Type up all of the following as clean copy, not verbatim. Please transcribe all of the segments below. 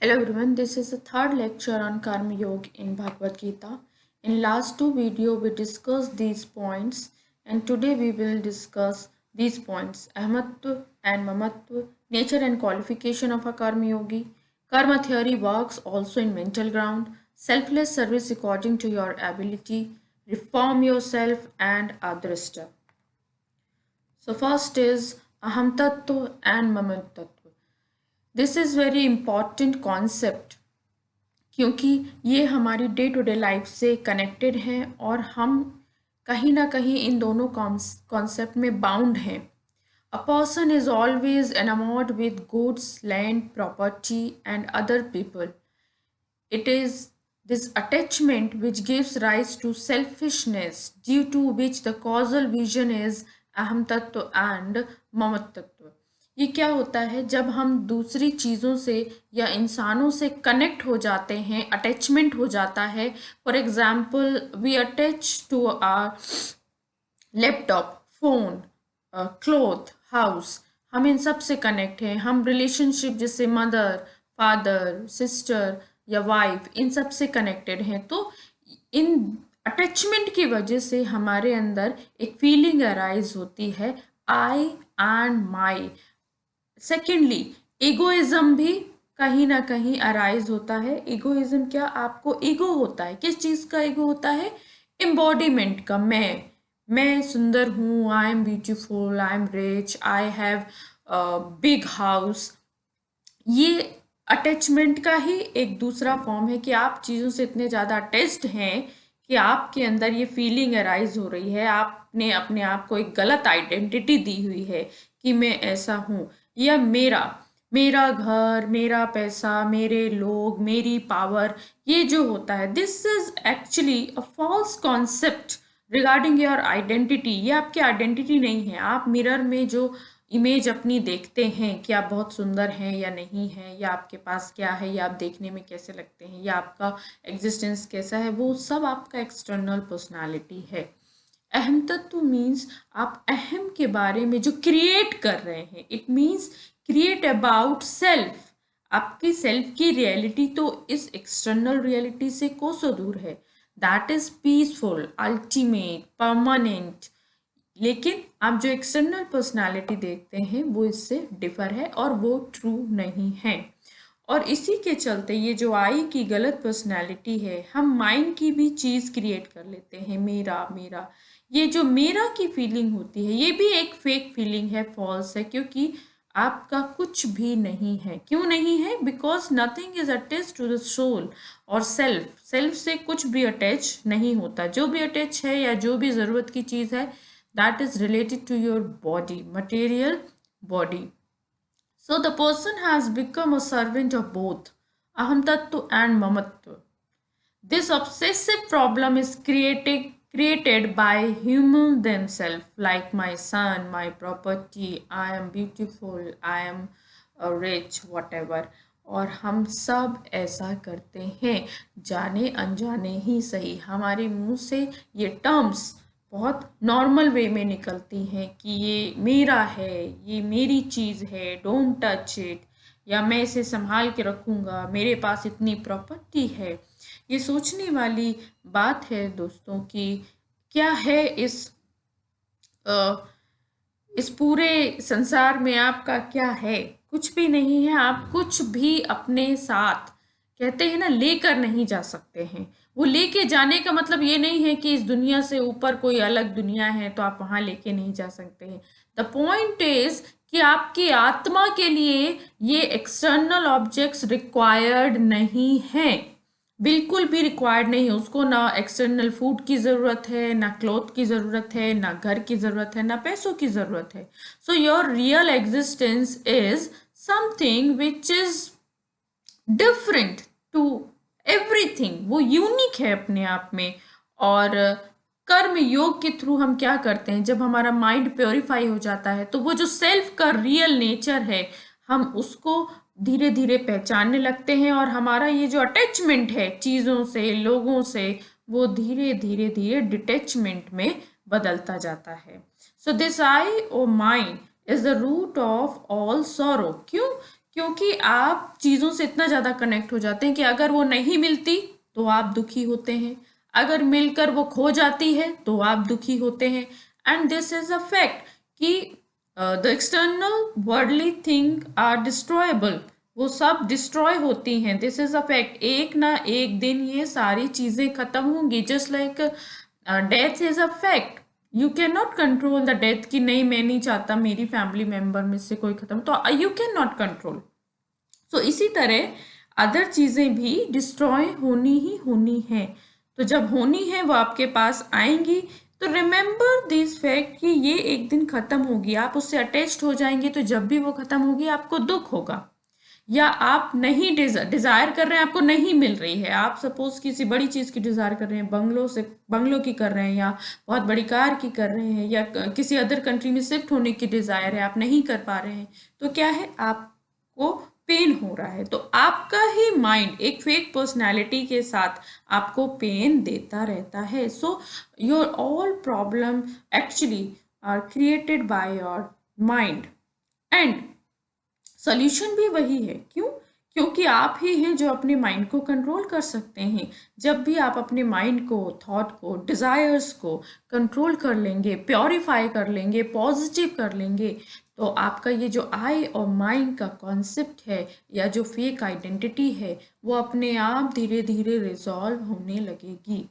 Hello everyone, this is the third lecture on Karma Yoga in Bhagavad Gita. In last two video we discussed these points and today we will discuss these points: Ahmatva and Mamatva, nature and qualification of a Karma Yogi. Karma theory works also in mental ground, selfless service according to your ability, reform yourself and Adrashta. So first is Aham Tattva and Mamam Tattva. This is very important concept क्योंकि ये हमारी day to day life से connected हैं और हम कहीं ना कहीं इन दोनों कॉन्सेप्ट में बाउंड हैं. A person is always enamoured with goods, land, property and other people. It is this attachment which gives rise to selfishness, due to which the causal vision is aham tattva and mamat tattva. ये क्या होता है जब हम दूसरी चीज़ों से या इंसानों से कनेक्ट हो जाते हैं, अटैचमेंट हो जाता है. For example we attach to our laptop, phone, cloth, house. हम इन सब से कनेक्ट हैं. हम रिलेशनशिप जैसे मदर, फादर, सिस्टर या वाइफ, इन सब से कनेक्टेड हैं. तो इन अटैचमेंट की वजह से हमारे अंदर एक फीलिंग अराइज होती है, आई एंड माई. सेकेंडली ईगोइज्म भी कहीं ना कहीं अराइज होता है. ईगोइज्म क्या, आपको ईगो होता है. किस चीज़ का ईगो होता है? एम्बॉडीमेंट का. मैं सुंदर हूँ, I am beautiful, I am rich, I have big house. ये अटैचमेंट का ही एक दूसरा फॉर्म है कि आप चीज़ों से इतने ज़्यादा अटैच्ड हैं कि आपके अंदर ये फीलिंग अराइज हो रही है. आपने अपने आप को एक गलत आइडेंटिटी दी हुई है कि मैं ऐसा हूँ, या मेरा मेरा घर, मेरा पैसा, मेरे लोग, मेरी पावर. ये जो होता है, this is actually a false concept regarding your identity. ये आपकी आइडेंटिटी नहीं है. आप मिरर में जो इमेज अपनी देखते हैं कि आप बहुत सुंदर हैं या नहीं हैं, या आपके पास क्या है, या आप देखने में कैसे लगते हैं, या आपका एग्जिस्टेंस कैसा है, वो सब आपका एक्सटर्नल पर्सनालिटी है. अहम तत्व मीन्स आप अहम के बारे में जो क्रिएट कर रहे हैं. It means create about self. आपकी सेल्फ की रियलिटी तो इस एक्सटर्नल रियलिटी से कोसों दूर है. That is peaceful, ultimate, permanent. लेकिन आप जो एक्सटर्नल पर्सनालिटी देखते हैं वो इससे डिफर है और वो ट्रू नहीं है. और इसी के चलते ये जो आई की गलत पर्सनालिटी है, हम माइंड की भी चीज़ क्रिएट कर लेते हैं. मेरा मेरा, ये जो मेरा की फीलिंग होती है, ये भी एक फेक फीलिंग है, फॉल्स है, क्योंकि आपका कुछ भी नहीं है. क्यों नहीं है? Because nothing is attach to the soul और सेल्फ. सेल्फ से कुछ भी अटैच नहीं होता. जो भी अटैच है या जो भी ज़रूरत की चीज़ है, that is related to your body, material body. So the person has become a servant of both aham tattva and mamattva. This obsessive problem is created by human themselves, like my son, my property, I am beautiful, I am rich, whatever. और हम सब ऐसा करते हैं, जाने अनजाने ही सही. हमारे मुंह से ये टर्म्स बहुत नॉर्मल वे में निकलती हैं कि ये मेरा है, ये मेरी चीज़ है, डोंट टच इट, या मैं इसे संभाल के रखूँगा, मेरे पास इतनी प्रॉपर्टी है. ये सोचने वाली बात है दोस्तों कि क्या है इस पूरे संसार में आपका क्या है? कुछ भी नहीं है. आप कुछ भी अपने साथ, कहते हैं ना, लेकर नहीं जा सकते हैं. वो लेके जाने का मतलब ये नहीं है कि इस दुनिया से ऊपर कोई अलग दुनिया है तो आप वहाँ लेके नहीं जा सकते हैं. द पॉइंट इज कि आपकी आत्मा के लिए ये एक्सटर्नल ऑब्जेक्ट्स रिक्वायर्ड नहीं है. बिल्कुल भी रिक्वायर्ड नहीं है. उसको ना एक्सटर्नल फूड की ज़रूरत है, ना क्लॉथ की ज़रूरत है, ना घर की ज़रूरत है, ना पैसों की ज़रूरत है. So your real existence is something which is different to everything. वो यूनिक है अपने आप में. और कर्म योग के थ्रू हम क्या करते हैं, जब हमारा माइंड प्योरीफाई हो जाता है तो वो जो सेल्फ का रियल नेचर है, हम उसको धीरे धीरे पहचानने लगते हैं. और हमारा ये जो अटैचमेंट है चीज़ों से, लोगों से, वो धीरे धीरे धीरे डिटैचमेंट में बदलता जाता है. सो दिस आई और mind is the root of all sorrow. क्यों? क्योंकि आप चीज़ों से इतना ज़्यादा कनेक्ट हो जाते हैं कि अगर वो नहीं मिलती तो आप दुखी होते हैं, अगर मिलकर वो खो जाती है तो आप दुखी होते हैं। And this is a fact कि the external worldly thing are destroyable, वो सब डिस्ट्रॉय होती हैं। दिस इज अ फैक्ट, एक ना एक दिन ये सारी चीज़ें खत्म होंगी। Just like death is a fact, you can not control the death कि नहीं मैं नहीं चाहता मेरी फैमिली मेंबर में से कोई खत्म, तो यू कैन नॉट कंट्रोल। सो इसी तरह अदर चीज़ें भी डिस्ट्रॉय होनी ही होनी है। तो जब होनी है वो आपके पास आएंगी, तो रिमेंबर दिस फैक्ट कि ये एक दिन ख़त्म होगी, आप उससे अटैच्ड हो जाएंगे। तो जब भी वो ख़त्म होगी आपको दुख होगा, या आप नहीं डिज़ायर कर रहे हैं, आपको नहीं मिल रही है। आप सपोज किसी बड़ी चीज़ की डिज़ायर कर रहे हैं, बंगलों की कर रहे हैं, या बहुत बड़ी कार की कर रहे हैं, या किसी अदर कंट्री में शिफ्ट होने की डिज़ायर है, आप नहीं कर पा रहे हैं, तो क्या है, आपको पेन हो रहा है। तो आपका ही माइंड एक फेक पर्सनैलिटी के साथ आपको पेन देता रहता है। So your all problem actually are created by your mind, and solution भी वही है। क्यों? क्योंकि आप ही हैं जो अपने माइंड को कंट्रोल कर सकते हैं। जब भी आप अपने माइंड को, थॉट को, डिज़ायर्स को कंट्रोल कर लेंगे, प्योरीफाई कर लेंगे, पॉजिटिव कर लेंगे, तो आपका ये जो आई और माइंड का कॉन्सेप्ट है, या जो फेक आइडेंटिटी है, वो अपने आप धीरे धीरे रिजॉल्व होने लगेगी।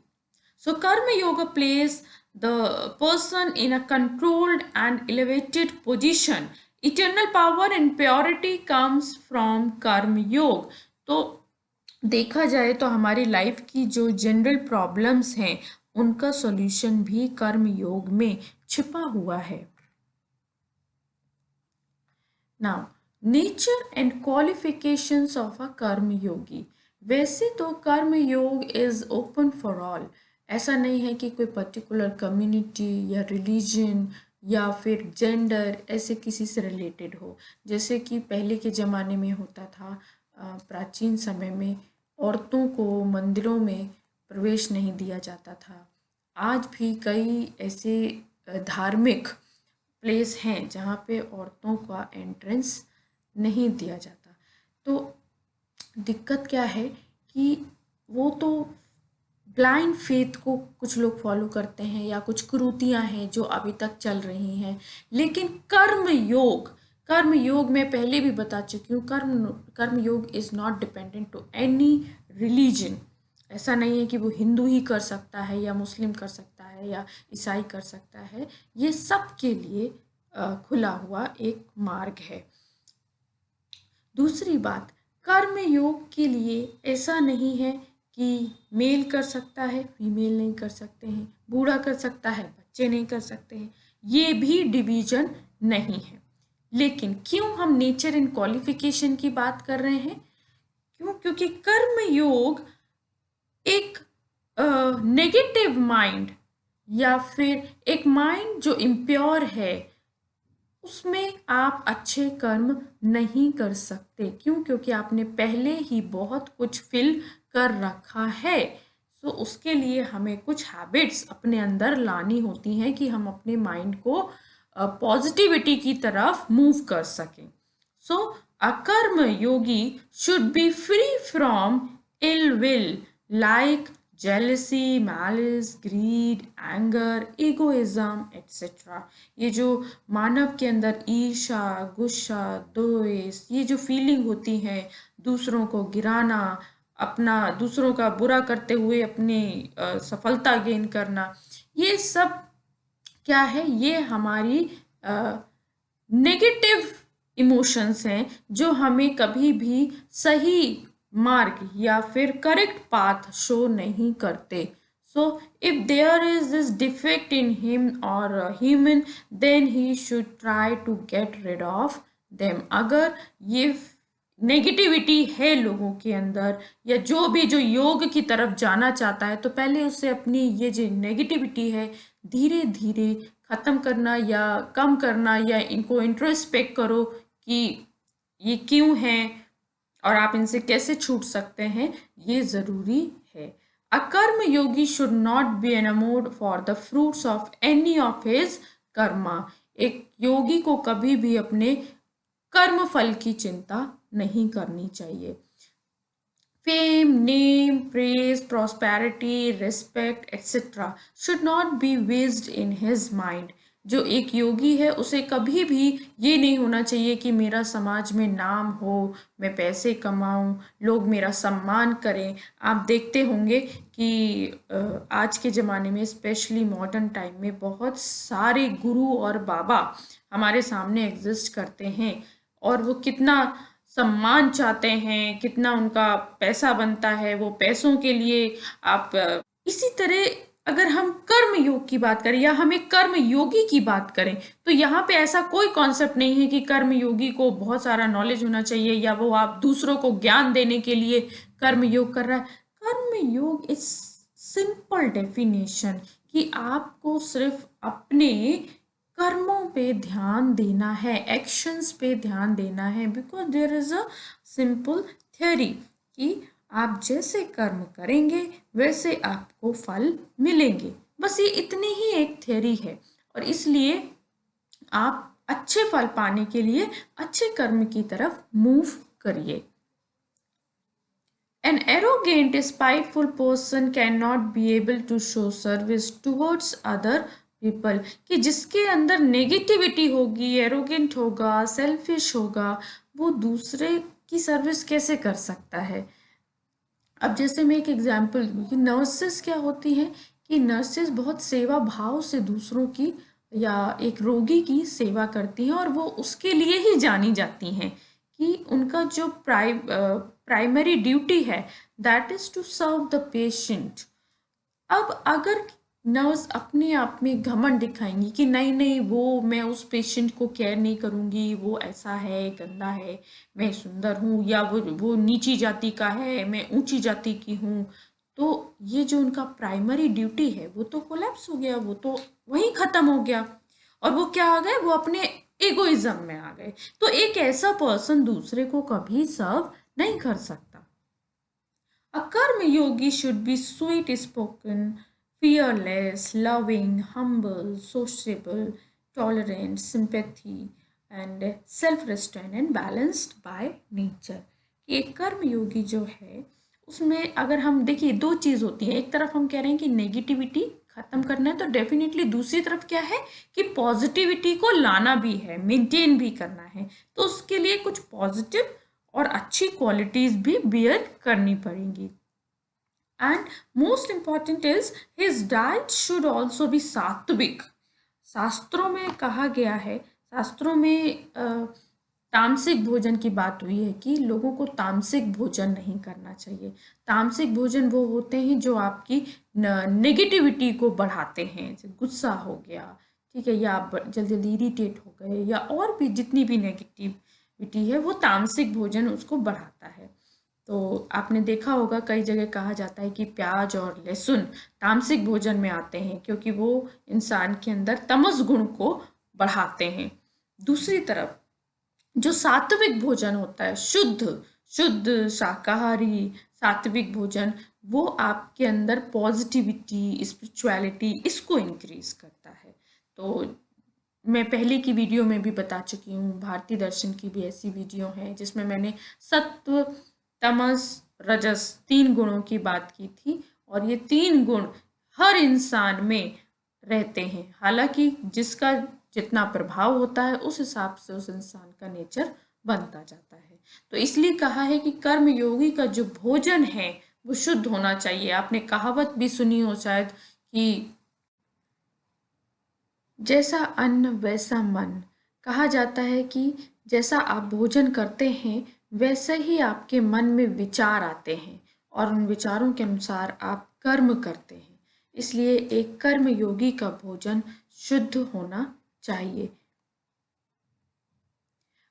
So Karma Yoga places the person in a controlled and elevated position. Eternal power and purity comes from Karma Yoga. तो देखा जाए तो हमारी लाइफ की जो जनरल प्रॉब्लम्स हैं उनका सॉल्यूशन भी कर्म योग में छिपा हुआ है। Now nature and qualifications of a karma योगी। वैसे तो कर्म योग इज ओपन फॉर ऑल, ऐसा नहीं है कि कोई पर्टिकुलर कम्युनिटी या रिलीजन या फिर जेंडर ऐसे किसी से रिलेटेड हो। जैसे कि पहले के ज़माने में होता था, प्राचीन समय में औरतों को मंदिरों में प्रवेश नहीं दिया जाता था। आज भी कई ऐसे धार्मिक प्लेस हैं जहाँ पे औरतों का एंट्रेंस नहीं दिया जाता। तो दिक्कत क्या है कि वो तो ब्लाइंड फेथ को कुछ लोग फॉलो करते हैं, या कुछ कुरीतियाँ हैं जो अभी तक चल रही हैं। लेकिन कर्म योग मैं पहले भी बता चुकी हूँ, karma yoga is not dependent to any religion. ऐसा नहीं है कि वो हिंदू ही कर सकता है, या मुस्लिम कर सकता है, या ईसाई कर सकता है। ये सब के लिए खुला हुआ एक मार्ग है। दूसरी बात, कर्म योग के लिए ऐसा नहीं है कि मेल कर सकता है, फीमेल नहीं कर सकते हैं, बूढ़ा कर सकता है, बच्चे नहीं कर सकते हैं, ये भी डिवीजन नहीं है। लेकिन क्यों हम नेचर एंड क्वालिफिकेशन की बात कर रहे हैं? क्यों? क्योंकि कर्म योग एक नेगेटिव माइंड, या फिर एक माइंड जो इम्प्योर है, उसमें आप अच्छे कर्म नहीं कर सकते। क्यों? क्योंकि आपने पहले ही बहुत कुछ फिल कर रखा है। सो उसके लिए हमें कुछ हैबिट्स अपने अंदर लानी होती हैं कि हम अपने माइंड को पॉजिटिविटी की तरफ मूव कर सकें। So a karma yogi should be free from ill will like jealousy, malice, greed, anger, egoism, etc. ये जो मानव के अंदर ईर्ष्या, गुस्सा, द्वेष, ये जो फीलिंग होती है, दूसरों को गिराना, अपना दूसरों का बुरा करते हुए अपनी सफलता गेन करना, ये सब क्या है? ये हमारी नेगेटिव इमोशंस हैं जो हमें कभी भी सही मार्ग या फिर करेक्ट पाथ शो नहीं करते। So if there is this defect in him or human, then he should try to get rid of them. अगर ये नेगेटिविटी है लोगों के अंदर, या जो योग की तरफ जाना चाहता है, तो पहले उससे अपनी ये जो नेगेटिविटी है धीरे धीरे ख़त्म करना या कम करना, या इनको इंट्रोस्पेक्ट करो कि ये क्यों हैं और आप इनसे कैसे छूट सकते हैं, ये ज़रूरी है। A karma yogi should not be enamoured for the fruits of any of his karma. एक योगी को कभी भी अपने कर्म फल की चिंता नहीं करनी चाहिए। Fame, name, praise, prosperity, respect, etc. should not be waste in his mind. जो एक योगी है उसे कभी भी ये नहीं होना चाहिए कि मेरा समाज में नाम हो, मैं पैसे कमाऊं, लोग मेरा सम्मान करें। आप देखते होंगे कि आज के ज़माने में स्पेशली मॉडर्न टाइम में बहुत सारे गुरु और बाबा हमारे सामने एग्जिस्ट करते हैं और वो कितना सम्मान चाहते हैं, कितना उनका पैसा बनता है, वो पैसों के लिए आप इसी तरह अगर हम कर्म योग की बात करें या हम एक कर्म योगी की बात करें तो यहाँ पे ऐसा कोई कॉन्सेप्ट नहीं है कि कर्म योगी को बहुत सारा नॉलेज होना चाहिए या वो आप दूसरों को ज्ञान देने के लिए कर्म योग कर रहा है। कर्म योग इज सिंपल डेफिनेशन कि आपको सिर्फ अपने कर्मों पे ध्यान देना है, एक्शंस पे ध्यान देना है, because there is a simple theory कि आप जैसे कर्म करेंगे वैसे आपको फल मिलेंगे। बस ये इतनी ही एक थ्योरी है और इसलिए आप अच्छे फल पाने के लिए अच्छे कर्म की तरफ मूव करिए। An arrogant, spiteful person cannot be able to show service towards other people। कि जिसके अंदर नेगेटिविटी होगी, एरोगेंट होगा, सेल्फिश होगा, वो दूसरे की सर्विस कैसे कर सकता है। अब जैसे मैं एक एग्जांपल दूँ कि नर्सेस क्या होती हैं कि नर्सेस बहुत सेवा भाव से दूसरों की या एक रोगी की सेवा करती हैं और वो उसके लिए ही जानी जाती हैं कि उनका जो प्राइमरी ड्यूटी है that is to serve the patient. अब अगर नर्स अपने आप में घमंड दिखाएंगी कि नहीं नहीं वो मैं उस पेशेंट को केयर नहीं करूँगी, वो ऐसा है, गंदा है, मैं सुंदर हूँ, या वो नीची जाति का है, मैं ऊंची जाति की हूँ, तो ये जो उनका प्राइमरी ड्यूटी है वो तो कोलैप्स हो गया, वो तो वहीं ख़त्म हो गया और वो क्या आ गए, वो अपने एगोइज्म में आ गए। तो एक ऐसा पर्सन दूसरे को कभी सर्व नहीं कर सकता। A karma yogi should be sweet spoken, fearless, loving, humble, sociable, tolerant, sympathy, and self restrained and balanced by nature। एक कर्म योगी जो है उसमें अगर हम देखिए दो चीज़ होती है, एक तरफ हम कह रहे हैं कि नेगेटिविटी खत्म करना है तो डेफिनेटली दूसरी तरफ क्या है कि पॉजिटिविटी को लाना भी है, मेंटेन भी करना है, तो उसके लिए कुछ पॉजिटिव और अच्छी क्वालिटीज भी बियर करनी पड़ेंगी। And most important is his diet should also be सात्विक। शास्त्रों में कहा गया है, शास्त्रों में तामसिक भोजन की बात हुई है कि लोगों को तामसिक भोजन नहीं करना चाहिए। तामसिक भोजन वो होते हैं जो आपकी नेगेटिविटी को बढ़ाते हैं, जैसे गुस्सा हो गया, ठीक है, या आप जल्दी जल्दी इरिटेट हो गए, या और भी जितनी भी नेगेटिविटी है वो तामसिक भोजन उसको बढ़ाता है। तो आपने देखा होगा कई जगह कहा जाता है कि प्याज और लहसुन तामसिक भोजन में आते हैं क्योंकि वो इंसान के अंदर तमस गुण को बढ़ाते हैं। दूसरी तरफ जो सात्विक भोजन होता है, शुद्ध शुद्ध शाकाहारी सात्विक भोजन, वो आपके अंदर पॉजिटिविटी, स्पिरिचुअलिटी इसको इंक्रीज करता है। तो मैं पहले की वीडियो में भी बता चुकी हूँ, भारतीय दर्शन की भी ऐसी वीडियो है जिसमें मैंने सत्व, तमस, रजस 3 गुणों की बात की थी और ये 3 गुण हर इंसान में रहते हैं। हालांकि जिसका जितना प्रभाव होता है उस हिसाब से उस इंसान का नेचर बनता जाता है। तो इसलिए कहा है कि कर्म योगी का जो भोजन है वो शुद्ध होना चाहिए। आपने कहावत भी सुनी हो शायद कि जैसा अन्न वैसा मन। कहा जाता है कि जैसा आप भोजन करते हैं वैसे ही आपके मन में विचार आते हैं और उन विचारों के अनुसार आप कर्म करते हैं। इसलिए एक कर्म योगी का भोजन शुद्ध होना चाहिए।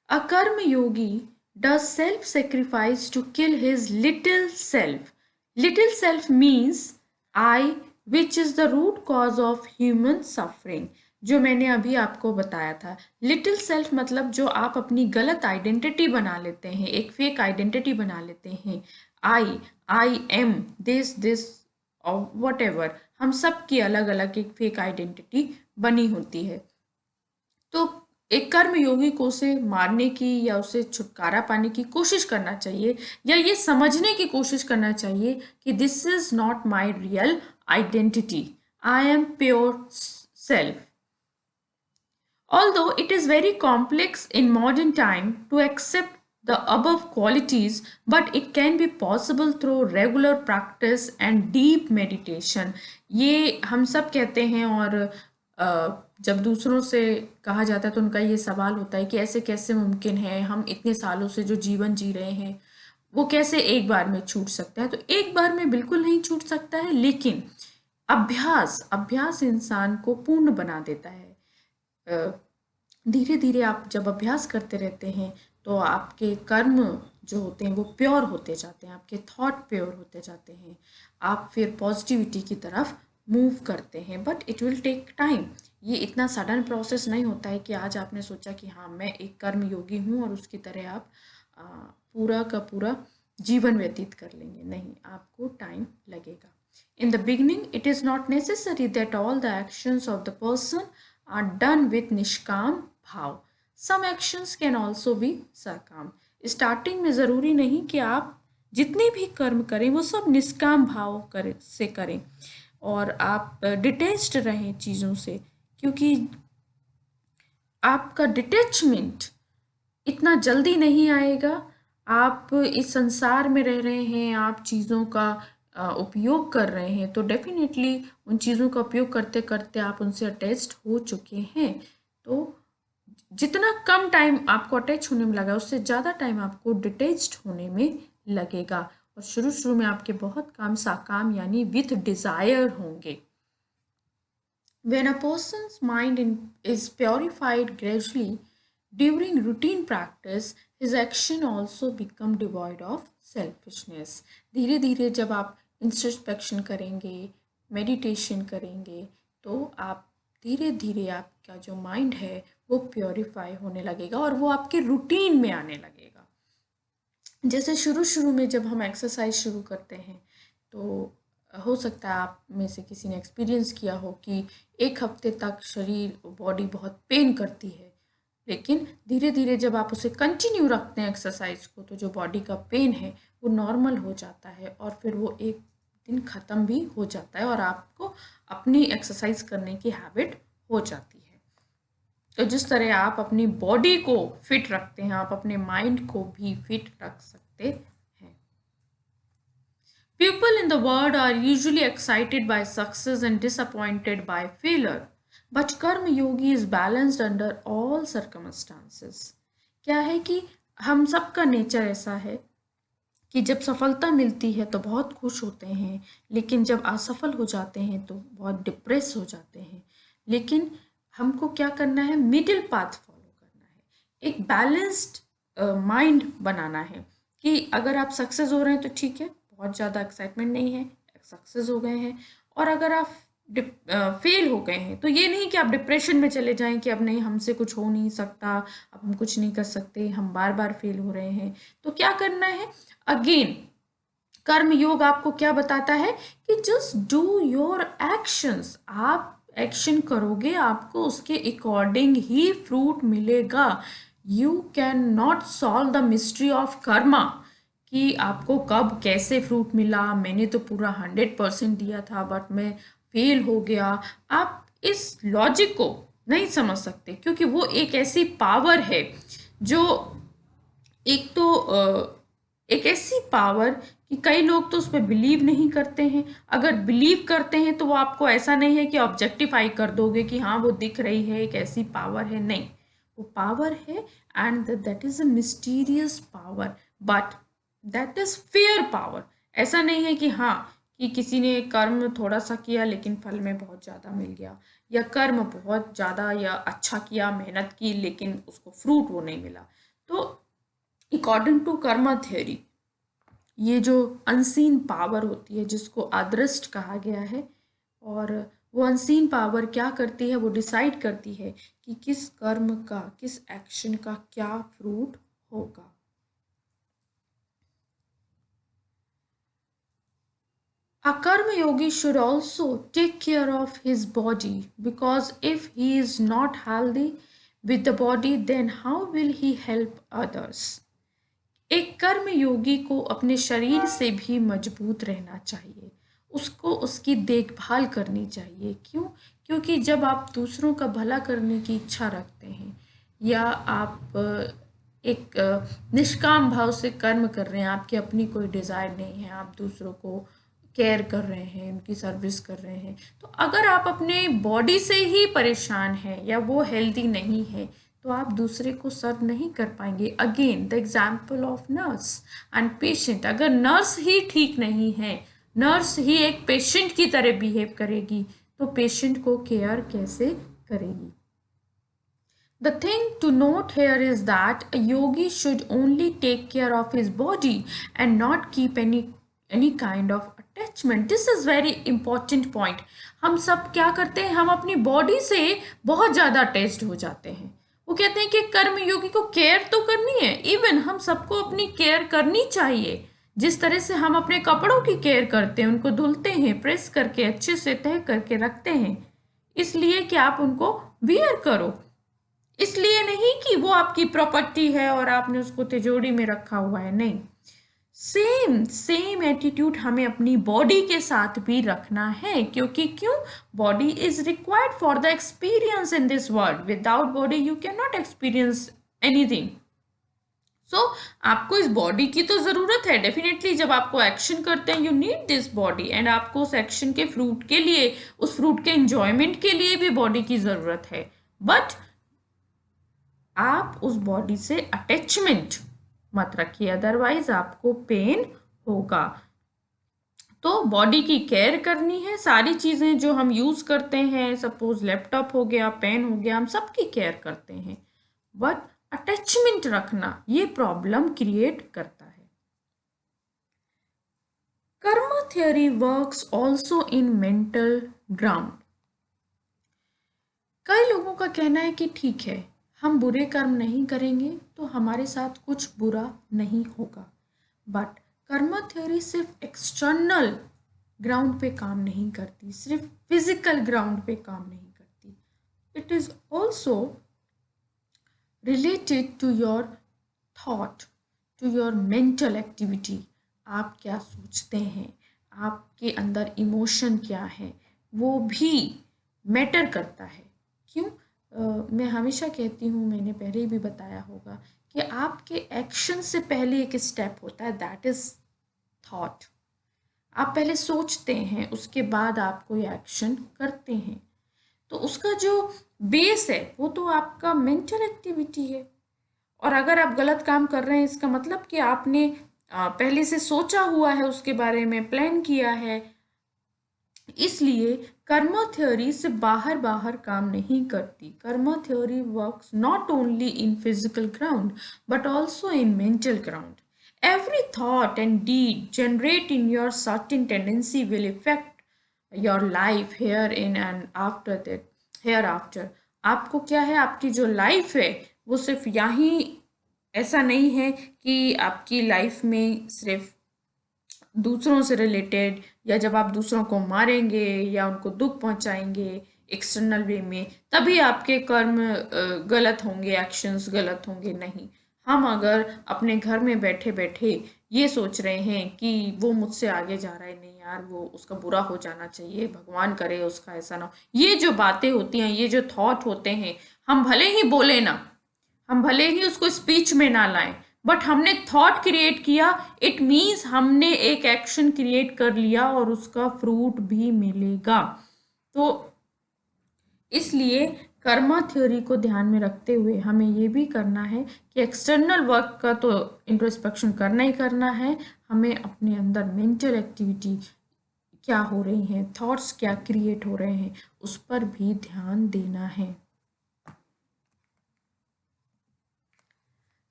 A karma yogi does self-sacrifice to kill his little self. Little self means I, which is the root cause of human suffering। जो मैंने अभी आपको बताया था, लिटिल सेल्फ मतलब जो आप अपनी गलत आइडेंटिटी बना लेते हैं, एक फेक आइडेंटिटी बना लेते हैं। आई एम दिस और वट एवर, हम सब की अलग अलग एक फेक आइडेंटिटी बनी होती है। तो एक कर्म योगी को उसे मारने की या उसे छुटकारा पाने की कोशिश करना चाहिए, या ये समझने की कोशिश करना चाहिए कि this is not my real identity, I am pure self. Although it is very complex in modern time to accept the above qualities, but it can be possible through regular practice and deep meditation. ये हम सब कहते हैं, और जब दूसरों से कहा जाता है तो उनका ये सवाल होता है कि ऐसे कैसे मुमकिन है, हम इतने सालों से जो जीवन जी रहे हैं वो कैसे एक बार में छूट सकता है. तो एक बार में बिल्कुल नहीं छूट सकता है, लेकिन अभ्यास अभ्यास इंसान को पूर्ण बना देता है. धीरे धीरे आप जब अभ्यास करते रहते हैं तो आपके कर्म जो होते हैं वो प्योर होते जाते हैं, आपके थॉट प्योर होते जाते हैं, आप फिर पॉजिटिविटी की तरफ मूव करते हैं. But it will take time. ये इतना सडन प्रोसेस नहीं होता है कि आज आपने सोचा कि हाँ मैं एक कर्म योगी हूँ और उसकी तरह आप पूरा का पूरा जीवन व्यतीत कर लेंगे. नहीं, आपको टाइम लगेगा. In the beginning, it is not necessary that all the actions of the person are done with निष्काम भाव. Some actions can also be सकाम. स्टार्टिंग में ज़रूरी नहीं कि आप जितने भी कर्म करें वो सब निष्काम भाव से करें और आप डिटेच्ड रहें चीज़ों से, क्योंकि आपका डिटेचमेंट इतना जल्दी नहीं आएगा. आप इस संसार में रह रहे हैं, आप चीज़ों का उपयोग कर रहे हैं, तो डेफिनेटली उन चीज़ों का उपयोग करते करते आप उनसे अटैच्ड हो चुके हैं. तो जितना कम टाइम आपको अटैच होने में लगा उससे ज़्यादा टाइम आपको डिटेच्ड होने में लगेगा, और शुरू शुरू में आपके बहुत काम साकाम यानी विथ डिज़ायर होंगे. When a person's mind is purified gradually during routine practice, his action also become devoid of selfishness. धीरे धीरे जब आप इंट्रोस्पेक्शन करेंगे, मेडिटेशन करेंगे, तो आप धीरे धीरे आपका जो माइंड है वो प्योरीफाई होने लगेगा और वो आपके रूटीन में आने लगेगा. जैसे शुरू शुरू में जब हम एक्सरसाइज शुरू करते हैं तो हो सकता है आप में से किसी ने एक्सपीरियंस किया हो कि एक हफ्ते तक शरीर बॉडी बहुत पेन करती है, लेकिन धीरे धीरे जब आप उसे कंटिन्यू रखते हैं एक्सरसाइज को तो जो बॉडी का पेन है वो नॉर्मल हो जाता है और फिर वो एक दिन ख़त्म भी हो जाता है और आपको अपनी एक्सरसाइज करने की हैबिट हो जाती है. तो जिस तरह आप अपनी बॉडी को फिट रखते हैं, आप अपने माइंड को भी फिट रख सकते हैं. People in the world are usually excited by success and disappointed by failure, but Karma Yogi is balanced under all circumstances. क्या है कि हम सबका नेचर ऐसा है कि जब सफलता मिलती है तो बहुत खुश होते हैं, लेकिन जब असफल हो जाते हैं तो बहुत डिप्रेस हो जाते हैं. लेकिन हमको क्या करना है, मिडिल पाथ फॉलो करना है, एक बैलेंस्ड माइंड बनाना है कि अगर आप सक्सेस हो रहे हैं तो ठीक है, बहुत ज़्यादा एक्साइटमेंट नहीं है, सक्सेस हो गए हैं. और अगर आप फेल हो गए हैं तो ये नहीं कि आप डिप्रेशन में चले जाएं कि अब नहीं हमसे कुछ हो नहीं सकता, अब हम कुछ नहीं कर सकते, हम बार बार फेल हो रहे हैं. तो क्या करना है, अगेन कर्म योग आपको क्या बताता है कि जस्ट डू योर एक्शंस. आप एक्शन करोगे, आपको उसके अकॉर्डिंग ही फ्रूट मिलेगा. You can not solve the mystery of Karma कि आपको कब कैसे फ्रूट मिला, मैंने तो पूरा 100% दिया था बट मैं फेल हो गया. आप इस लॉजिक को नहीं समझ सकते, क्योंकि वो एक ऐसी पावर है जो एक तो एक ऐसी पावर कि कई लोग तो उस पर बिलीव नहीं करते हैं. अगर बिलीव करते हैं तो वो आपको ऐसा नहीं है कि ऑब्जेक्टिफाई कर दोगे कि हाँ वो दिख रही है, एक ऐसी पावर है. नहीं, वो पावर है and that is a mysterious power, but that is fair power. ऐसा नहीं है कि हाँ कि किसी ने कर्म थोड़ा सा किया लेकिन फल में बहुत ज़्यादा मिल गया, या कर्म बहुत ज़्यादा या अच्छा किया, मेहनत की, लेकिन उसको फ्रूट वो नहीं मिला. तो अकॉर्डिंग टू कर्मा थ्योरी ये जो अनसीन पावर होती है जिसको अदृष्ट कहा गया है, और वो अनसीन पावर क्या करती है, वो डिसाइड करती है कि किस कर्म का, किस एक्शन का क्या फ्रूट होगा. A karma yogi should also take care of his body, because if he is not healthy, with the body, then how will he help others? एक कर्म योगी को अपने शरीर से भी मजबूत रहना चाहिए, उसको उसकी देखभाल करनी चाहिए। क्यों? क्योंकि जब आप दूसरों का भला करने की इच्छा रखते हैं या आप एक निष्काम भाव से कर्म कर रहे हैं, आपकी अपनी कोई डिज़ायर नहीं है, आप दूसरों को केयर कर रहे हैं, उनकी सर्विस कर रहे हैं, तो अगर आप अपने बॉडी से ही परेशान हैं या वो हेल्दी नहीं है तो आप दूसरे को सर्व नहीं कर पाएंगे। Again the example of nurse and patient, अगर नर्स ही ठीक नहीं है, नर्स ही एक पेशेंट की तरह बिहेव करेगी तो पेशेंट को केयर कैसे करेगी? The thing to note here is that a yogi should only take care of his body and not keep any kind of attachment. This is very important point. हम सब क्या करते हैं, हम अपनी बॉडी से बहुत ज़्यादा अटैच्ड हो जाते हैं। वो कहते हैं कि कर्म योगी को केयर तो करनी है, इवन हम सबको अपनी केयर करनी चाहिए। जिस तरह से हम अपने कपड़ों की केयर करते हैं, उनको धुलते हैं, प्रेस करके अच्छे से तह करके रखते हैं, इसलिए कि आप उनको वियर करो, इसलिए नहीं कि वो आपकी प्रॉपर्टी है और आपने उसको तिजोरी में रखा हुआ है। नहीं, सेम एटीट्यूड हमें अपनी बॉडी के साथ भी रखना है। क्योंकि क्यों? Body is required for the experience in this world. Without body you can not experience anything. So आपको इस बॉडी की तो ज़रूरत है डेफिनेटली। जब आपको एक्शन करते हैं, you need this body, and आपको उस एक्शन के फ्रूट के लिए, उस फ्रूट के एंजॉयमेंट के लिए भी बॉडी की ज़रूरत है। बट आप उस बॉडी से अटैचमेंट मत रखिए, अदरवाइज आपको पेन होगा। तो बॉडी की केयर करनी है। सारी चीज़ें जो हम यूज़ करते हैं, सपोज लैपटॉप हो गया, पेन हो गया, हम सबकी केयर करते हैं, बट अटैचमेंट रखना ये प्रॉब्लम क्रिएट करता है। कर्म theory works also in mental ground. कई लोगों का कहना है कि ठीक है, हम बुरे कर्म नहीं करेंगे तो हमारे साथ कुछ बुरा नहीं होगा। बट कर्म थ्योरी सिर्फ एक्सटर्नल ग्राउंड पे काम नहीं करती, सिर्फ फिजिकल ग्राउंड पे काम नहीं करती। It is also related to your thought, to your mental activity. आप क्या सोचते हैं, आपके अंदर इमोशन क्या है, वो भी मैटर करता है। क्यों? मैं हमेशा कहती हूँ, मैंने पहले भी बताया होगा कि आपके एक्शन से पहले एक स्टेप होता है, दैट इज थॉट। आप पहले सोचते हैं, उसके बाद आप कोई एक्शन करते हैं। तो उसका जो बेस है वो तो आपका मेंटल एक्टिविटी है। और अगर आप गलत काम कर रहे हैं, इसका मतलब कि आपने पहले से सोचा हुआ है, उसके बारे में प्लान किया है। इसलिए कर्म थ्योरी से बाहर बाहर काम नहीं करती। कर्म theory works not only in physical ground but also in mental ground. Every thought and deed generate in your certain tendency will affect your life herein and after that, hereafter। आपको क्या है, आपकी जो लाइफ है वो सिर्फ यहीं, ऐसा नहीं है कि आपकी लाइफ में सिर्फ दूसरों से रिलेटेड, या जब आप दूसरों को मारेंगे या उनको दुख पहुंचाएंगे एक्सटर्नल वे में, तभी आपके कर्म गलत होंगे, एक्शंस गलत होंगे। नहीं, हम अगर अपने घर में बैठे बैठे ये सोच रहे हैं कि वो मुझसे आगे जा रहा है, नहीं यार वो उसका बुरा हो जाना चाहिए, भगवान करे उसका ऐसा ना हो, ये जो बातें होती हैं, ये जो थॉट होते हैं, हम भले ही बोले ना, हम भले ही उसको स्पीच में ना लाएं, बट हमने थॉट क्रिएट किया, इट मीन्स हमने एक एक्शन क्रिएट कर लिया और उसका फ्रूट भी मिलेगा। तो इसलिए कर्मा थ्योरी को ध्यान में रखते हुए हमें ये भी करना है कि एक्सटर्नल वर्क का तो इंट्रोस्पेक्शन करना ही करना है, हमें अपने अंदर मेंटल एक्टिविटी क्या हो रही हैं, थॉट्स क्या क्रिएट हो रहे हैं, उस पर भी ध्यान देना है।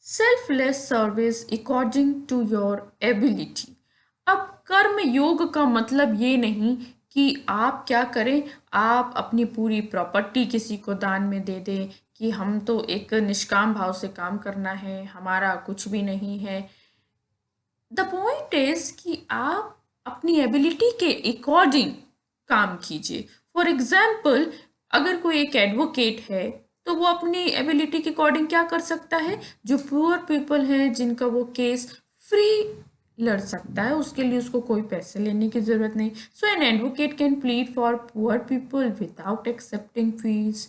Selfless service according to your ability. अब कर्म योग का मतलब ये नहीं कि आप क्या करें, आप अपनी पूरी प्रॉपर्टी किसी को दान में दे दें कि हम तो एक निष्काम भाव से काम करना है, हमारा कुछ भी नहीं है। द पॉइंट इज कि आप अपनी एबिलिटी के अकॉर्डिंग काम कीजिए। फॉर एग्जाम्पल, अगर कोई एक एडवोकेट है तो वो अपनी एबिलिटी के अकॉर्डिंग क्या कर सकता है, जो पुअर पीपल हैं जिनका वो केस फ्री लड़ सकता है, उसके लिए उसको कोई पैसे लेने की जरूरत नहीं. So an advocate can plead for poor people without accepting fees.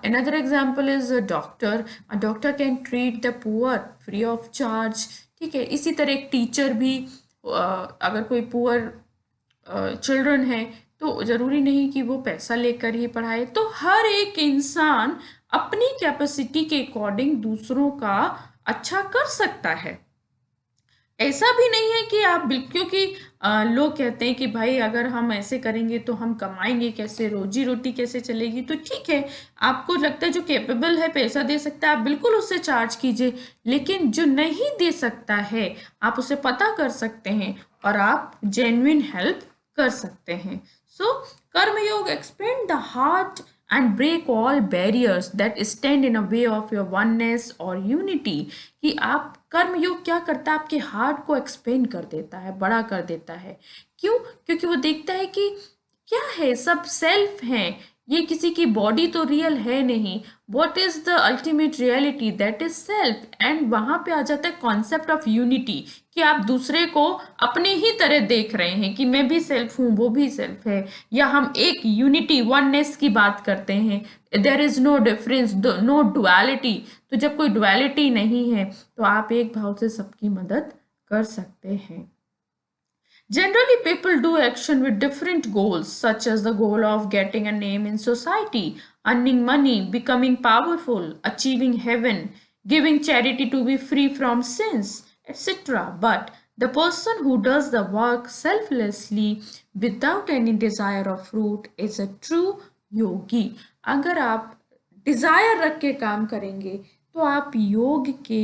Another example is a doctor. A doctor can treat the poor free of charge. ठीक है, इसी तरह एक टीचर भी अगर कोई पुअर चिल्ड्रन है तो ज़रूरी नहीं कि वो पैसा लेकर ही पढ़ाए. तो हर एक इंसान अपनी कैपेसिटी के अकॉर्डिंग दूसरों का अच्छा कर सकता है. ऐसा भी नहीं है कि आप क्योंकि लोग कहते हैं कि भाई अगर हम ऐसे करेंगे तो हम कमाएंगे कैसे, रोजी रोटी कैसे चलेगी. तो ठीक है, आपको लगता है जो कैपेबल है पैसा दे सकता है, आप बिल्कुल उससे चार्ज कीजिए. लेकिन जो नहीं दे सकता है आप उसे पता कर सकते हैं और आप जेन्युइन हेल्प कर सकते हैं. सो कर्मयोग expand the heart and break all barriers that stand in a way of your oneness or unity. कि आप कर्मयोग क्या करता है, आपके हार्ट को एक्सपेंड कर देता है, बड़ा कर देता है. क्यों? क्योंकि वो देखता है कि क्या है, सब सेल्फ हैं, ये किसी की बॉडी तो रियल है नहीं. What is the ultimate reality, that is self. And वहां पे आ जाता है कॉन्सेप्ट ऑफ यूनिटी, कि आप दूसरे को अपने ही तरह देख रहे हैं कि मैं भी सेल्फ हूँ, वो भी सेल्फ है, या हम एक यूनिटी वननेस की बात करते हैं. There is no difference, no duality. तो जब कोई डुअलिटी नहीं है तो आप एक भाव से सबकी मदद कर सकते हैं. Generally, people do action with different goals, such as the goal of getting a name in society, earning money, becoming powerful, achieving heaven, giving charity to be free from sins, etc. But the person who does the work selflessly without any desire of fruit is a true yogi. अगर आप Dzire रख के काम करेंगे तो आप योग के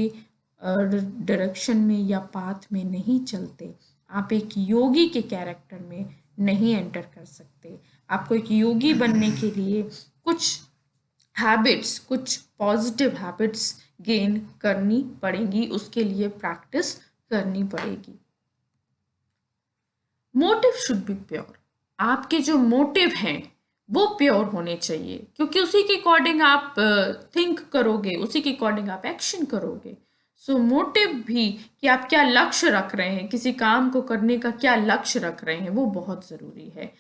डायरेक्शन में या पाथ में नहीं चलते, आप एक योगी के कैरेक्टर में नहीं एंटर कर सकते. आपको एक योगी बनने के लिए कुछ हैबिट्स, कुछ पॉजिटिव हैबिट्स गेन करनी पड़ेगी, उसके लिए प्रैक्टिस करनी पड़ेगी. Motive should be pure. आपके जो मोटिव हैं वो प्योर होने चाहिए, क्योंकि उसी के अकॉर्डिंग आप थिंक करोगे, उसी के अकॉर्डिंग आप एक्शन करोगे. सो मोटिव भी, कि आप क्या लक्ष्य रख रहे हैं, किसी काम को करने का क्या लक्ष्य रख रहे हैं, वो बहुत ज़रूरी है.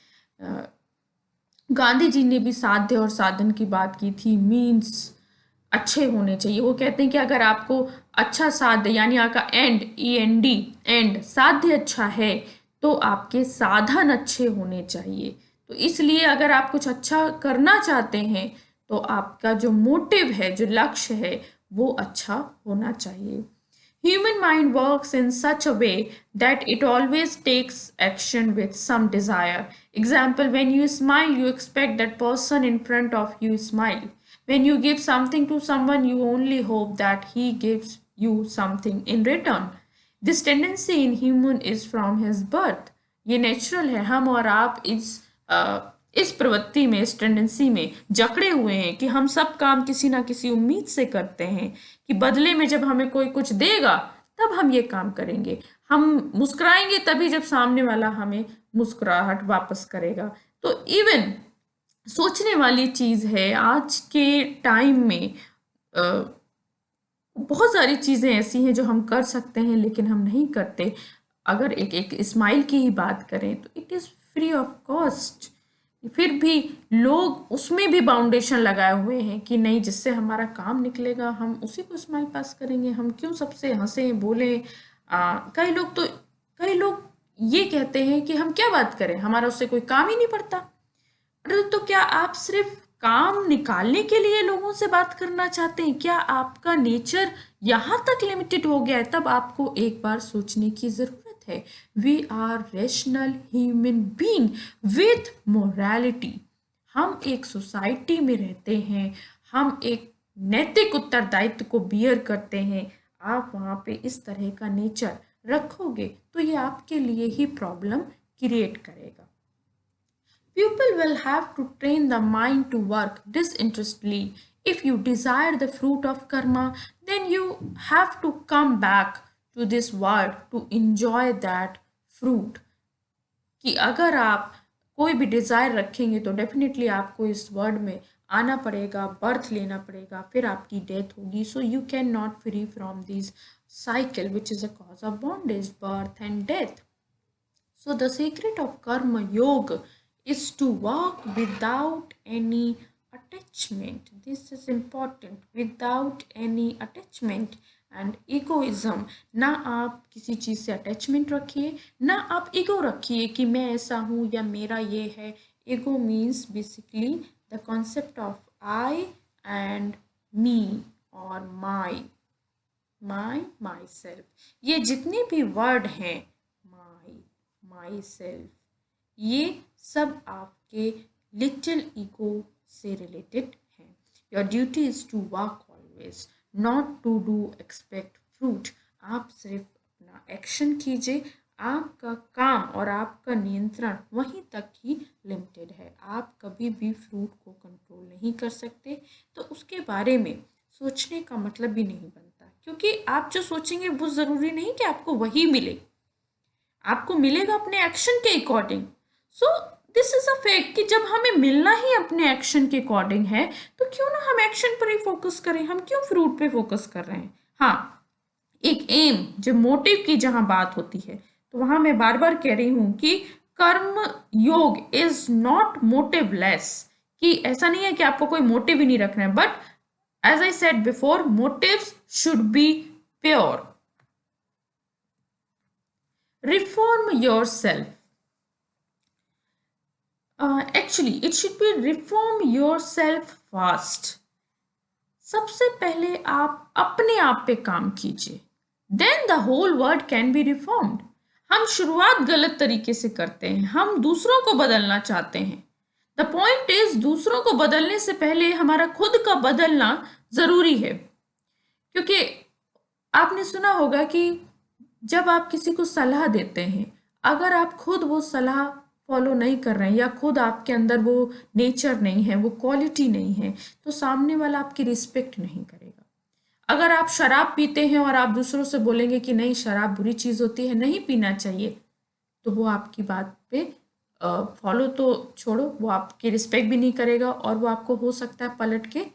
गांधी जी ने भी साध्य और साधन की बात की थी. मीन्स अच्छे होने चाहिए. वो कहते हैं कि अगर आपको अच्छा साध्य, यानी आपका एंड, END, एंड साध्य अच्छा है तो आपके साधन अच्छे होने चाहिए. तो इसलिए अगर आप कुछ अच्छा करना चाहते हैं तो आपका जो मोटिव है, जो लक्ष्य है, वो अच्छा होना चाहिए. Human mind works in such a way that it always takes action with some desire. Example, when you smile, you expect that person in front of you smile. When you give something to someone, you only hope that he gives you something in return. This tendency in human is from his birth. ये natural है. हम और आप इस प्रवृत्ति में, इस tendency में जकड़े हुए हैं कि हम सब काम किसी ना किसी उम्मीद से करते हैं कि बदले में जब हमें कोई कुछ देगा तब हम ये काम करेंगे. हम मुस्कुराएंगे तभी जब सामने वाला हमें मुस्कुराहट वापस करेगा. तो इवन सोचने वाली चीज है. आज के टाइम में बहुत सारी चीजें ऐसी हैं जो हम कर सकते हैं लेकिन हम नहीं करते. अगर एक स्माइल की ही बात करें तो it is free of cost, फिर भी लोग उसमें भी बाउंडेशन लगाए हुए हैं कि नहीं, जिससे हमारा काम निकलेगा हम उसी को स्माइल पास करेंगे, हम क्यों सबसे हंसें बोलें. कई लोग ये कहते हैं कि हम क्या बात करें, हमारा उससे कोई काम ही नहीं पड़ता. अरे तो क्या आप सिर्फ काम निकालने के लिए लोगों से बात करना चाहते हैं? क्या आपका नेचर यहाँ तक लिमिटेड हो गया है? तब आपको एक बार सोचने की जरूरत है. We are rational human being with morality. हम एक सोसाइटी में रहते हैं, हम एक नैतिक उत्तरदायित्व को बियर करते हैं. आप वहाँ पे इस तरह का नेचर रखोगे तो ये आपके लिए ही प्रॉब्लम क्रिएट करेगा. People will have to train the mind to work disinterestedly. If you desire the fruit of karma, then you have to come back to this world to enjoy that fruit. कि अगर आप कोई भी desire रखेंगे तो definitely आपको इस world में आना पड़ेगा, बर्थ लेना पड़ेगा, फिर आपकी डेथ होगी. So you can not free from this cycle which is a cause of bondage, birth and death. So the secret of karma yoga is to walk without any attachment. This is important. Without any attachment and egoism. ना आप किसी चीज़ से attachment रखिए, ना आप ego रखिए कि मैं ऐसा हूँ या मेरा ये है. Ego means basically the concept of I and me और माई, माई सेल्फ. ये जितने भी वर्ड हैं, माई सेल्फ, ये सब आपके लिटिल ईगो से रिलेटेड हैं. Your duty is to work always, not to do expect fruit. आप सिर्फ अपना एक्शन कीजिए. आपका काम और आपका नियंत्रण वहीं तक ही लिमिटेड है. आप कभी भी फ्रूट को कंट्रोल नहीं कर सकते. तो उसके बारे में सोचने का मतलब भी नहीं बनता, क्योंकि आप जो सोचेंगे वो ज़रूरी नहीं कि आपको वही मिले. आपको मिलेगा अपने एक्शन के according. So this is a fact कि जब हमें मिलना ही अपने एक्शन के अकॉर्डिंग है, तो क्यों ना हम एक्शन पर ही फोकस करें. हम क्यों फ्रूट पे फोकस कर रहे हैं. हाँ, एक एम, जो मोटिव की जहां बात होती है, तो वहां मैं बार बार कह रही हूं कि कर्म योग इज नॉट मोटिवलेस. कि ऐसा नहीं है कि आपको कोई मोटिव ही नहीं रखना है, but as I said before, motives should be pure. Reform yourself. Actually, it should be reform yourself first. सबसे पहले आप अपने आप पे काम कीजिए. Then the whole world can be reformed. हम शुरुआत गलत तरीके से करते हैं. हम दूसरों को बदलना चाहते हैं. द पॉइंट इज, दूसरों को बदलने से पहले हमारा खुद का बदलना जरूरी है. क्योंकि आपने सुना होगा कि जब आप किसी को सलाह देते हैं, अगर आप खुद वो सलाह फॉलो नहीं कर रहे हैं या खुद आपके अंदर वो नेचर नहीं है, वो क्वालिटी नहीं है, तो सामने वाला आपकी रिस्पेक्ट नहीं करेगा. अगर आप शराब पीते हैं और आप दूसरों से बोलेंगे कि नहीं, शराब बुरी चीज़ होती है, नहीं पीना चाहिए, तो वो आपकी बात पे फॉलो तो छोड़ो, वो आपकी रिस्पेक्ट भी नहीं करेगा और वो आपको हो सकता है पलट के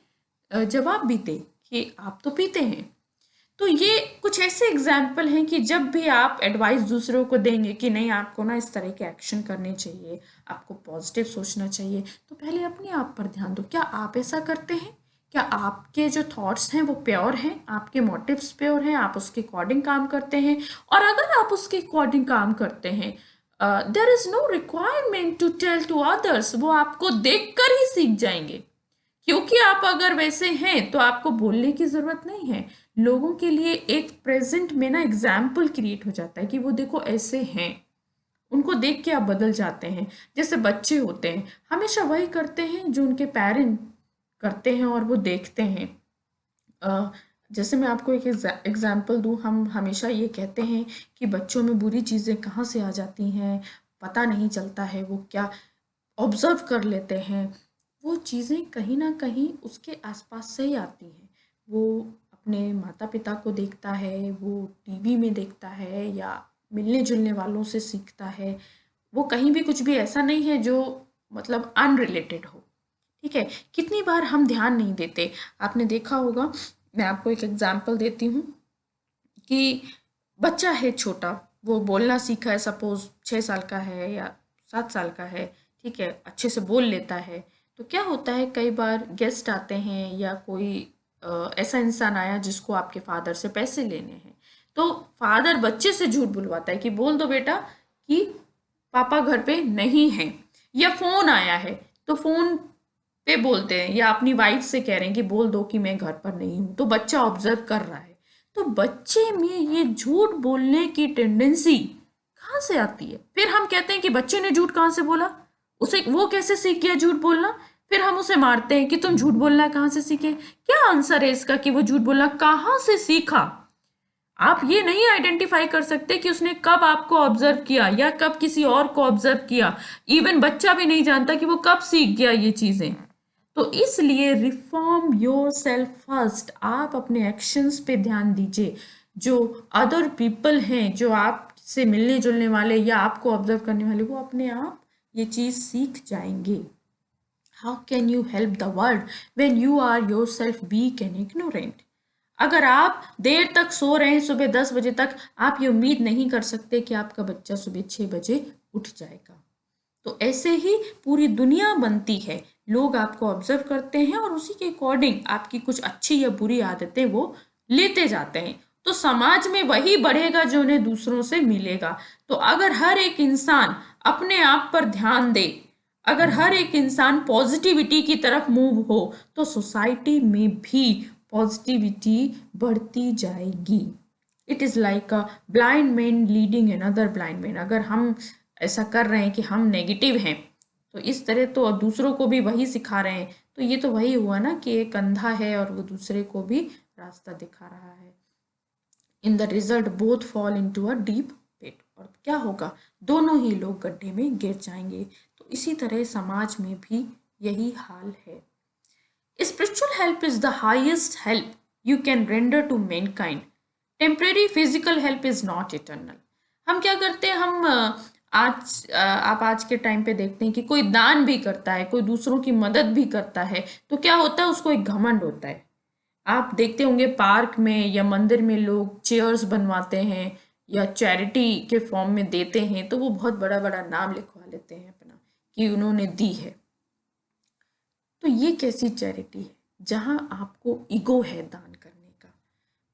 जवाब भी दे कि आप तो पीते हैं. तो ये कुछ ऐसे एग्जाम्पल हैं कि जब भी आप एडवाइस दूसरों को देंगे कि नहीं, आपको ना इस तरह के एक्शन करने चाहिए, आपको पॉजिटिव सोचना चाहिए, तो पहले अपने आप पर ध्यान दो. क्या आप ऐसा करते हैं? क्या आपके जो थॉट्स हैं वो प्योर हैं, आपके मोटिव्स प्योर हैं, आप उसके अकॉर्डिंग काम करते हैं? और अगर आप उसके अकॉर्डिंग काम करते हैं, there is no requirement to tell to others. वो आपको देखकर ही सीख जाएंगे, क्योंकि आप अगर वैसे हैं तो आपको बोलने की जरूरत नहीं है. लोगों के लिए एक प्रेजेंट में ना एग्जाम्पल क्रिएट हो जाता है कि वो देखो ऐसे हैं, उनको देख के आप बदल जाते हैं. जैसे बच्चे होते हैं, हमेशा वही करते हैं जो उनके पेरेंट करते हैं और वो देखते हैं. जैसे मैं आपको एक एग्जाम्पल दूं, हम हमेशा ये कहते हैं कि बच्चों में बुरी चीज़ें कहाँ से आ जाती हैं, पता नहीं चलता है, वो क्या ऑब्जर्व कर लेते हैं. वो चीज़ें कहीं ना कहीं उसके आसपास से ही आती हैं. वो अपने माता पिता को देखता है, वो टीवी में देखता है या मिलने जुलने वालों से सीखता है. वो कहीं भी कुछ भी ऐसा नहीं है जो मतलब अनरिलेटेड हो. ठीक है, कितनी बार हम ध्यान नहीं देते. आपने देखा होगा, मैं आपको एक एग्जांपल देती हूँ कि बच्चा है छोटा, वो बोलना सीखा है, सपोज 6 साल का है या 7 साल का है, ठीक है, अच्छे से बोल लेता है. तो क्या होता है, कई बार गेस्ट आते हैं या कोई ऐसा इंसान आया जिसको आपके फादर से पैसे लेने हैं, तो फादर बच्चे से झूठ बुलवाता है कि बोल दो बेटा कि पापा घर पे नहीं है. या फोन आया है तो फोन पे बोलते हैं, या अपनी वाइफ से कह रहे हैं कि बोल दो कि मैं घर पर नहीं हूं. तो बच्चा ऑब्जर्व कर रहा है. तो बच्चे में ये झूठ बोलने की टेंडेंसी कहाँ से आती है? फिर हम कहते हैं कि बच्चे ने झूठ कहाँ से बोला, उसे वो कैसे सीख गया झूठ बोलना. फिर हम उसे मारते हैं कि तुम झूठ बोलना कहाँ से सीखे. क्या आंसर है इसका कि वो झूठ बोलना कहाँ से सीखा? आप ये नहीं आइडेंटिफाई कर सकते कि उसने कब आपको ऑब्जर्व किया या कब किसी और को ऑब्जर्व किया. इवन बच्चा भी नहीं जानता कि वो कब सीख गया ये चीजें. तो इसलिए रिफॉर्म योर सेल्फ फर्स्ट. आप अपने एक्शंस पे ध्यान दीजिए. जो अदर पीपल हैं, जो आपसे मिलने जुलने वाले या आपको ऑब्जर्व करने वाले, वो अपने आप ये चीज सीख जाएंगे. How can you help the world when you are yourself weak and ignorant? अगर आप देर तक सो रहे हैं, सुबह 10 बजे तक, आप ये उम्मीद नहीं कर सकते कि आपका बच्चा सुबह 6 बजे उठ जाएगा। तो ऐसे ही पूरी दुनिया बनती है, लोग आपको ऑब्जर्व करते हैं और उसी के अकॉर्डिंग आपकी कुछ अच्छी या बुरी आदतें वो लेते जाते हैं। तो समाज में वही बढ़ेगा जो उन्हें दूसरों से मिलेगा। तो अगर हर एक इंसान अपने आप पर ध्यान दे, अगर हर एक इंसान पॉजिटिविटी की तरफ मूव हो, तो सोसाइटी में भी पॉजिटिविटी बढ़ती जाएगी। It is like a blind man leading another blind man. अगर हम ऐसा कर रहे हैं कि हम नेगेटिव हैं, तो इस तरह तो दूसरों को भी वही सिखा रहे हैं। तो ये तो वही हुआ ना कि एक अंधा है और वो दूसरे को भी रास्ता दिखा रहा है। In the result both fall into a deep pit. और क्या होगा? दोनों ही लोग गड्ढे में गिर जाएंगे। तो इसी तरह समाज में भी यही हाल है। Spiritual help is the highest help you can render to mankind. Temporary physical help is not eternal. हम क्या करते हैं, हम आप आज के टाइम पे देखते हैं कि कोई दान भी करता है, कोई दूसरों की मदद भी करता है, तो क्या होता है, उसको एक घमंड होता है। आप देखते होंगे पार्क में या मंदिर में लोग चेयर्स बनवाते हैं या चैरिटी के फॉर्म में देते हैं, तो वो बहुत बड़ा बड़ा नाम लिखवा लेते हैं अपना कि उन्होंने दी है। तो ये कैसी चैरिटी है जहां आपको ईगो है दान करने का?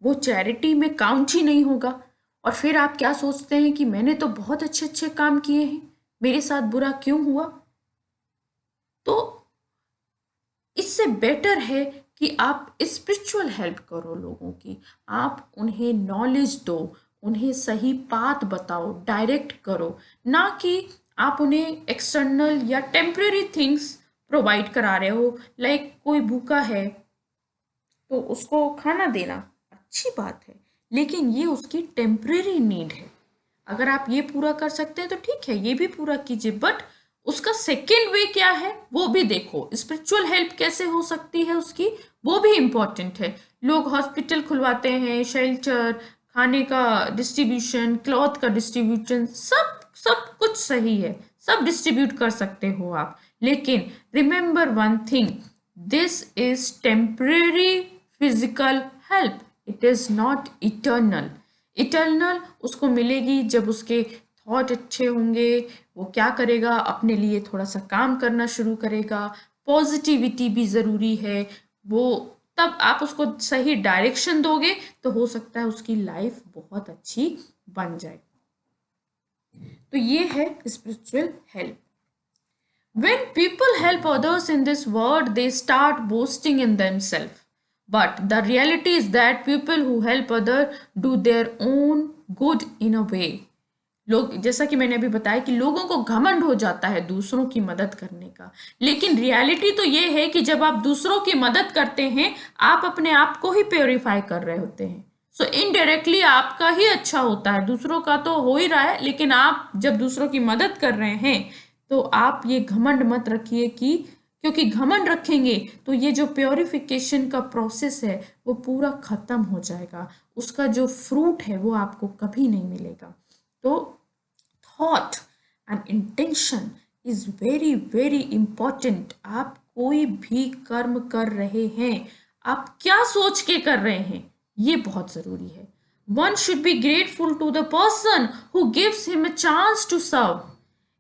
वो चैरिटी में काउंट ही नहीं होगा। और फिर आप क्या सोचते हैं कि मैंने तो बहुत अच्छे अच्छे काम किए हैं, मेरे साथ बुरा क्यों हुआ? तो इससे बेटर है कि आप स्पिरिचुअल हेल्प करो लोगों की। आप उन्हें नॉलेज दो, उन्हें सही पाथ बताओ, डायरेक्ट करो, ना कि आप उन्हें एक्सटर्नल या टेम्परेरी थिंग्स प्रोवाइड करा रहे हो। लाइक कोई भूखा है तो उसको खाना देना अच्छी बात है, लेकिन ये उसकी टेम्परेरी नीड है। अगर आप ये पूरा कर सकते हैं तो ठीक है, ये भी पूरा कीजिए, बट उसका सेकेंड वे क्या है वो भी देखो। स्पिरिचुअल हेल्प कैसे हो सकती है उसकी, वो भी इम्पोर्टेंट है। लोग हॉस्पिटल खुलवाते हैं, शेल्टर, खाने का डिस्ट्रीब्यूशन, क्लॉथ का डिस्ट्रीब्यूशन, सब सब कुछ सही है, सब डिस्ट्रीब्यूट कर सकते हो आप। लेकिन remember one thing, this is temporary physical help, it is not eternal. Eternal उसको मिलेगी जब उसके थॉट अच्छे होंगे। वो क्या करेगा, अपने लिए थोड़ा सा काम करना शुरू करेगा। पॉजिटिविटी भी ज़रूरी है। वो तब आप उसको सही डायरेक्शन दोगे तो हो सकता है उसकी लाइफ बहुत अच्छी बन जाए। तो ये है spiritual help. When people help others in this world, they start boasting in themselves. But the reality is that people who help others do their own good in a way. लोग, जैसा कि मैंने अभी बताया कि लोगों को घमंड हो जाता है दूसरों की मदद करने का, लेकिन रियलिटी तो ये है कि जब आप दूसरों की मदद करते हैं, आप अपने आप को ही प्योरीफाई कर रहे होते हैं। सो इनडायरेक्टली आपका ही अच्छा होता है, दूसरों का तो हो ही रहा है, लेकिन आप जब दूसरों की मदद कर रहे हैं तो आप ये घमंड मत रखिए कि, क्योंकि घमंड रखेंगे तो ये जो प्योरिफिकेशन का प्रोसेस है वो पूरा खत्म हो जाएगा। उसका जो फ्रूट है वो आपको कभी नहीं मिलेगा। तो thought and intention is very very important. आप कोई भी कर्म कर रहे हैं, आप क्या सोच के कर रहे हैं, ये बहुत जरूरी है। One should be grateful to the person who gives him a chance to serve.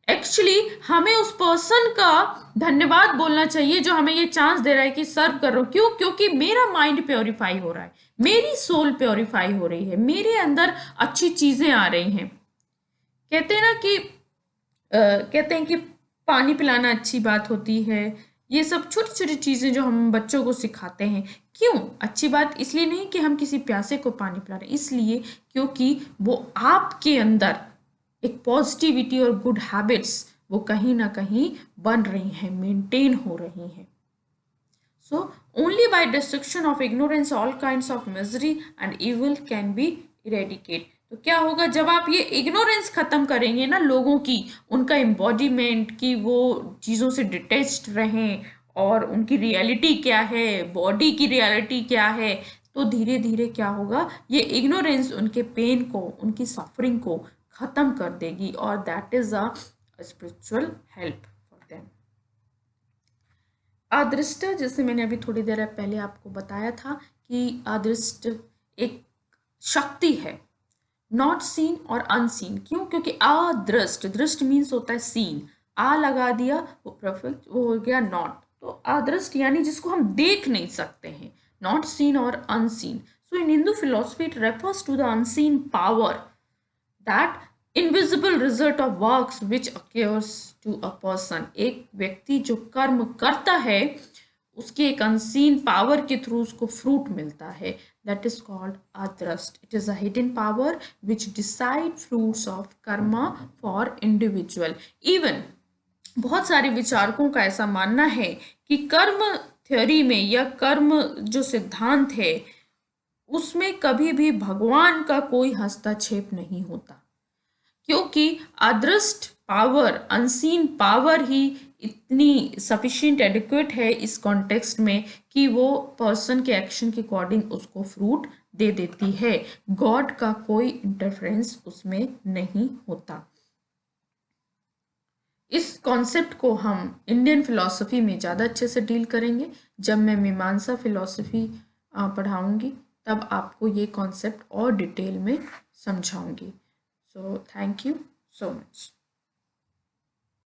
Actually हमें उस पर्सन का धन्यवाद बोलना चाहिए जो हमें ये चांस दे रहा है कि सर्व कर रहा हूँ। क्यों? क्योंकि मेरा माइंड प्योरीफाई हो रहा है, मेरी सोल प्योरीफाई हो रही है, मेरे अंदर अच्छी चीजें आ रही हैं। कहते हैं ना कि कहते हैं कि पानी पिलाना अच्छी बात होती है। ये सब छोटी छोटी चीज़ें जो हम बच्चों को सिखाते हैं, क्यों अच्छी बात? इसलिए नहीं कि हम किसी प्यासे को पानी पिला रहे हैं, इसलिए क्योंकि वो आपके अंदर एक पॉजिटिविटी और गुड हैबिट्स वो कहीं ना कहीं बन रही हैं, मेंटेन हो रही हैं। So only by destruction of ignorance all kinds of misery and evil can be eradicated. तो क्या होगा जब आप ये इग्नोरेंस खत्म करेंगे ना लोगों की, उनका एम्बॉडीमेंट की, वो चीज़ों से डिटेच्ड रहें और उनकी रियलिटी क्या है, बॉडी की रियलिटी क्या है, तो धीरे धीरे क्या होगा, ये इग्नोरेंस उनके पेन को, उनकी सफरिंग को खत्म कर देगी, और that is a spiritual help for them. अदृष्ट, जैसे मैंने अभी थोड़ी देर पहले आपको बताया था कि अदृष्ट एक शक्ति है, नॉट सीन और अनसीन। क्यों? क्योंकि अदृष्ट, दृष्ट मीन्स होता है सीन, आ लगा दिया वो परफेक्ट, वो हो गया नॉट। तो अदृष्ट यानी जिसको हम देख नहीं सकते हैं, not seen or unseen. So in Hindu philosophy it refers to the unseen power, that invisible result of works which accrues to a person. एक व्यक्ति जो कर्म करता है उसकी एक अनसीन पावर के थ्रू उसको फ्रूट मिलता है, that is called adrishta. It is a hidden power which decide fruits of karma for individual. Even बहुत सारे विचारकों का ऐसा मानना है कि कर्म थ्योरी में या कर्म जो सिद्धांत है उसमें कभी भी भगवान का कोई हस्तक्षेप नहीं होता, क्योंकि अदृष्ट पावर, अनसीन पावर ही इतनी सफिशिएंट एडिक्वेट है इस कॉन्टेक्स्ट में कि वो पर्सन के एक्शन के अकॉर्डिंग उसको फ्रूट दे देती है। गॉड का कोई इंटरफेरेंस उसमें नहीं होता। इस कॉन्सेप्ट को हम इंडियन फिलॉसफी में ज़्यादा अच्छे से डील करेंगे। जब मैं मीमांसा फिलॉसफी पढ़ाऊँगी तब आपको ये कॉन्सेप्ट और डिटेल में समझाऊँगी। So thank you so much.